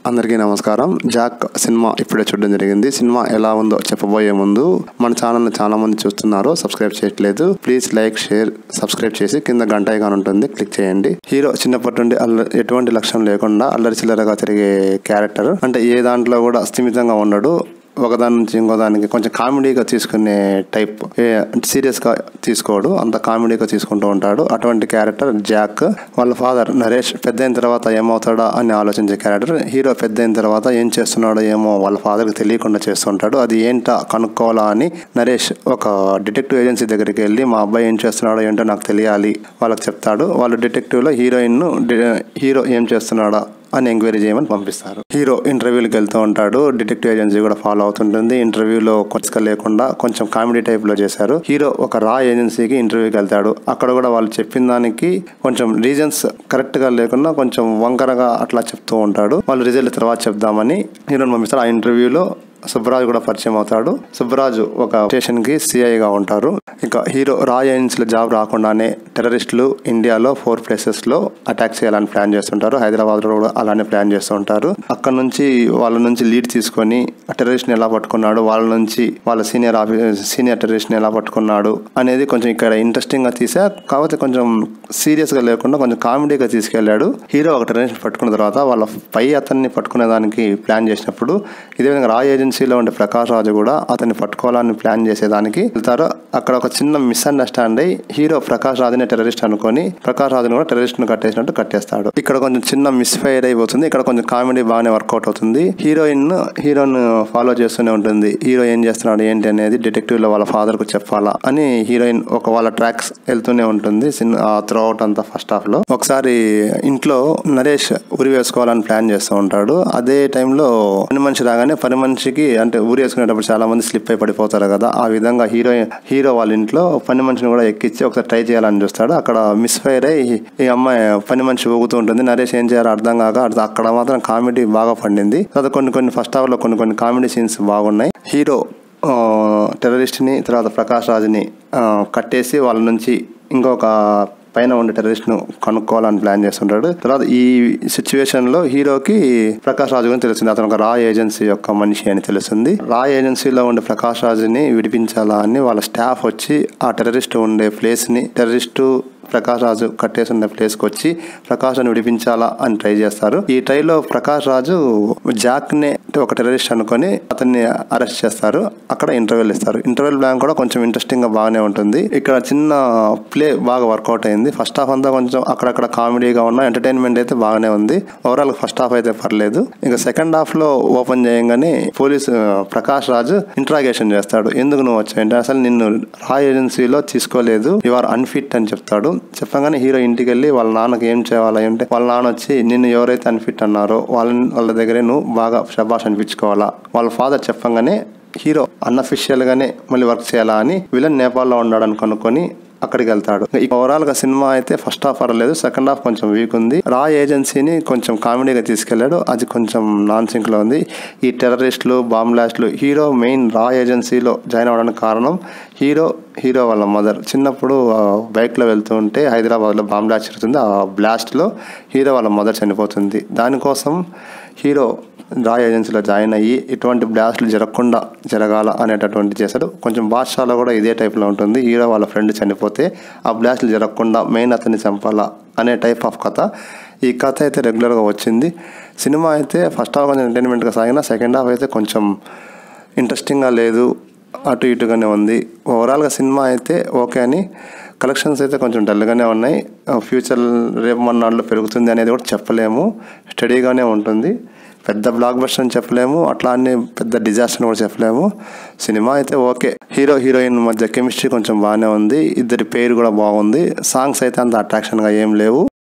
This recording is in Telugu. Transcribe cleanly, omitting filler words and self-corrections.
అందరికీ నమస్కారం. జాక్ సినిమా ఇప్పుడే చూడడం జరిగింది. సినిమా ఎలా ఉందో చెప్పబోయే ముందు మన ఛానల్ని చాలా మంది చూస్తున్నారు, సబ్స్క్రైబ్ చేయట్లేదు. ప్లీజ్ లైక్, షేర్, సబ్స్క్రైబ్ చేసి కింద గంట ఐకాన్ ఉంటుంది, క్లిక్ చేయండి. హీరో చిన్నప్పటి నుండి ఎటువంటి లక్ష్యం లేకుండా అల్లరి చిల్లరగా తిరిగే క్యారెక్టర్. అంటే ఏ దాంట్లో కూడా స్థిమితంగా ఉండడు. ఒకదాని నుంచి ఇంకో దానికి కొంచెం కామెడీగా తీసుకునే టైప్, సీరియస్గా తీసుకోడు, అంత కామెడీగా తీసుకుంటూ ఉంటాడు. అటువంటి క్యారెక్టర్ జాక్. వాళ్ళ ఫాదర్ నరేష్ పెద్ద అయిన తర్వాత ఏమవుతాడా అని ఆలోచించే క్యారెక్టర్. హీరో పెద్ద అయిన తర్వాత ఏం చేస్తున్నాడో ఏమో వాళ్ళ ఫాదర్కి తెలియకుండా చేస్తుంటాడు. అది ఏంటో కనుక్కోవాలా అని నరేష్ ఒక డిటెక్టివ్ ఏజెన్సీ దగ్గరికి వెళ్ళి మా అబ్బాయి ఏం చేస్తున్నాడో ఏంటో నాకు తెలియాలి వాళ్ళకి చెప్తాడు. వాళ్ళు డిటెక్టివ్లో హీరో ఏం చేస్తున్నాడా అని ఎంక్వైరీ చేయమని పంపిస్తారు. హీరో ఇంటర్వ్యూలకు వెళ్తూ ఉంటాడు. డిటెక్టివ్ ఏజెన్సీ కూడా ఫాలో అవుతుంటుంది. ఇంటర్వ్యూలో కొంచెం లేకుండా కొంచెం కామెడీ టైప్ లో చేశారు. హీరో ఒక రా ఏజెన్సీకి ఇంటర్వ్యూకి వెళ్తాడు. అక్కడ కూడా వాళ్ళు చెప్పిన దానికి కొంచెం రీజన్స్ కరెక్ట్ గా లేకుండా కొంచెం వంకరగా అట్లా చెప్తూ ఉంటాడు. వాళ్ళు రిజల్ట్ తర్వాత చెప్దామని హీరోని పంపిస్తారు. ఆ ఇంటర్వ్యూలో సుబ్బరాజు కూడా పరిచయం అవుతాడు. సుబ్బరాజు ఒక స్టేషన్ కి సిఐగా ఉంటారు. ఇక హీరో రా ఏజెన్సీలో జాబ్ రాకుండానే టెర్రరిస్టులు ఇండియాలో 4 places లో అటాక్ చేయాలని ప్లాన్ చేస్తుంటారు. హైదరాబాద్ లో కూడా అలానే ప్లాన్ చేస్తూ ఉంటారు. అక్కడ నుంచి వాళ్ళ నుంచి లీడ్ తీసుకొని ఆ టెర్రరిస్ట్ ని ఎలా పట్టుకున్నాడు, వాళ్ళ నుంచి వాళ్ళ సీనియర్ టెర్రరిస్ట్ ని ఎలా పట్టుకున్నాడు అనేది కొంచెం ఇక్కడ ఇంట్రెస్టింగ్ గా తీసా. కాకపోతే కొంచెం సీరియస్ గా లేకుండా కొంచెం కామెడీగా తీసుకెళ్లాడు. హీరో ఒక టెర్రరిస్ట్ పట్టుకున్న తర్వాత వాళ్ళ పై అతన్ని పట్టుకునే దానికి ప్లాన్ చేసినప్పుడు ఇదే విధంగా రా ఏజెన్సీలో ఉండే ప్రకాష్ రాజు కూడా అతన్ని పట్టుకోవాలని ప్లాన్ చేసేదానికి వెళ్తారు. అక్కడ ఒక చిన్న మిస్అండర్స్టాండ్ అయ్యి హీరో ప్రకాష్ రాజుని టెర్రరిస్ట్ అనుకొని ప్రకాష్ రాజుని కూడా టెర్రరిస్ట్ ను కట్టేసినట్టు కట్టేస్తాడు. ఇక్కడ కొంచెం చిన్న మిస్ఫైర్ అయిపోతుంది. ఇక్కడ కొంచెం కామెడీ బాగానే వర్కౌట్ అవుతుంది. హీరోని ఫాలో చేస్తూనే ఉంటుంది. హీరో ఏం చేస్తున్నాడు ఏంటి అనేది డిటెక్టివ్ లో వాళ్ళ ఫాదర్ కు చెప్పాలా అని హీరోయిన్ వాళ్ళ ట్రాక్స్ వెళ్తూనే ఉంటుంది త్రూ అవుట్ అంతా. ఫస్ట్ హాఫ్ లో ఒకసారి ఇంట్లో నరేష్ ఉరి వేసుకోవాలని ప్లాన్ చేస్తూ ఉంటాడు. అదే టైంలో పని మనిషి రాగానే పని మనిషికి అంటే ఊరి వేసుకునేటప్పుడు చాలా మంది స్లిప్ అయి పడిపోతారు కదా, ఆ విధంగా హీరో వాళ్ళ ఇంట్లో పని మనిషిని కూడా ఎక్కించి ఒకసారి ట్రై చేయాలని చూస్తాడు. అక్కడ మిస్ఫైర్ అయ్యి ఈ అమ్మాయి పని మనిషి ఊగుతూ ఉంటుంది. నరేష్ ఏం చేయాలో అర్థం కాక అక్కడ మాత్రం కామెడీ బాగా పండింది. తర్వాత కొన్ని ఫస్ట్ హాఫ్ లో కొన్ని కామెడీ సీన్స్ బాగున్నాయి. హీరో టెర్రరిస్ట్ ని తర్వాత ప్రకాష్ రాజుని కట్టేసి వాళ్ళ నుంచి ఇంకొక పైన ఉండే టెర్రరిస్ట్ ను కనుక్కోవాలని ప్లాన్ చేస్తుంటాడు. తర్వాత ఈ సిచ్యువేషన్ లో హీరోకి ప్రకాష్ రాజు గురించి తెలుస్తుంది. అతను ఒక రా ఏజెన్సీ యొక్క మనిషి అని తెలుస్తుంది. రా ఏజెన్సీలో ఉండే ప్రకాష్ రాజుని విడిపించాలా అని వాళ్ళ స్టాఫ్ వచ్చి ఆ టెర్రరిస్ట్ ఉండే ప్లేస్ ని ప్రకాష్ రాజు కట్టేసి ఉన్న ప్లేస్ కి వచ్చి ప్రకాష్ రాజుని విడిపించాలా అని ట్రై చేస్తారు. ఈ ట్రైలో ప్రకాష్ రాజు జాక్ నే ఒక టెర్రరిస్ట్ అనుకొని అతన్ని అరెస్ట్ చేస్తారు. అక్కడ ఇంటర్వెల్ ఇస్తారు. ఇంటర్వెల్ బ్లాంక్ కూడా కొంచెం ఇంట్రెస్టింగ్ గా బాగానే ఉంటుంది. ఇక్కడ చిన్న ప్లే బాగా వర్కౌట్ అయింది. ఫస్ట్ హాఫ్ అంతా కొంచెం అక్కడక్కడ కామెడీగా ఉన్న ఎంటర్టైన్మెంట్ అయితే బాగానే ఉంది. ఓవరాల్ ఫస్ట్ హాఫ్ అయితే పర్లేదు. ఇంకా సెకండ్ హాఫ్ లో ఓపెన్ చేయగానే పోలీసు ప్రకాష్ రాజు ఇంట్రాగేషన్ చేస్తాడు. ఎందుకు నువ్వు వచ్చాయంటే అసలు నిన్ను రా ఏజెన్సీలో తీసుకోలేదు, యు ఆర్ అన్ఫిట్ అని చెప్తాడు. చెప్పగానే హీరో ఇంటికి వెళ్ళి వాళ్ళ నాన్నకి ఏం చేయాలి అంటే వాళ్ళ నాన్న వచ్చి నిన్ను ఎవరైతే అన్ఫిట్ అన్నారో వాళ్ళ దగ్గరే నువ్వు బాగా శబాష్ అనిపించుకోవాలా. వాళ్ళ ఫాదర్ చెప్పగానే హీరో అన్అఫిషియల్ గానే మళ్ళీ వర్క్ చేయాలా అని విలన్ నేపాల్లో ఉన్నాడని కనుక్కొని అక్కడికి వెళ్తాడు. ఓవరాల్ గా సినిమా అయితే ఫస్ట్ హాఫ్ పర్లేదు, సెకండ్ హాఫ్ కొంచెం వీక్ ఉంది. రా ఏజెన్సీని కొంచెం కామెడీగా తీసుకెళ్లాడు, అది కొంచెం నాన్ సింక్ లో ఉంది. ఈ టెర్రరిస్టులు బాంబ్ బ్లాస్ట్లు హీరో మెయిన్ రా ఏజెన్సీలో జాయిన్ అవ్వడానికి కారణం హీరో వాళ్ళ మదర్ చిన్నప్పుడు బైక్ లో వెళ్తూ ఉంటే హైదరాబాద్ లో బాంబ్ బ్లాస్ట్ జరుగుతుంది. ఆ బ్లాస్ట్ లో హీరో వాళ్ళ మదర్ చనిపోతుంది. దానికోసం హీరో రా ఏజెన్సీలో జాయిన్ అయ్యి ఇటువంటి బ్లాస్ట్లు జరగాల అనేటటువంటి చేశాడు. కొంచెం బాద్షాలో కూడా ఇదే టైప్లో ఉంటుంది. హీరో వాళ్ళ ఫ్రెండ్ చనిపోతే ఆ బ్లాస్ట్లు జరగకుండా మెయిన్ అతన్ని చంపాలా అనే టైప్ ఆఫ్ కథ. ఈ కథ అయితే రెగ్యులర్గా వచ్చింది. సినిమా అయితే ఫస్ట్ హాఫ్ కొంచెం ఎంటర్టైన్మెంట్గా సాగిన, సెకండ్ హాఫ్ అయితే కొంచెం ఇంట్రెస్టింగ్గా లేదు, అటు ఇటుగానే ఉంది. ఓవరాల్గా సినిమా అయితే ఓకే అని. కలెక్షన్స్ అయితే కొంచెం డల్గానే ఉన్నాయి. ఫ్యూచర్ రేపు మొన్నాళ్ళు పెరుగుతుంది అనేది కూడా చెప్పలేము, స్టడీగానే ఉంటుంది. పెద్ద బ్లాక్ బస్టర్ అని చెప్పలేము, అట్లా అన్ని పెద్ద డిజాస్టర్ కూడా చెప్పలేము. సినిమా అయితే ఓకే. హీరోయిన్ మధ్య కెమిస్ట్రీ కొంచెం బాగానే ఉంది. ఇద్దరి పేరు కూడా బాగుంది. సాంగ్స్ అయితే అంత అట్రాక్షన్గా ఏం లేవు.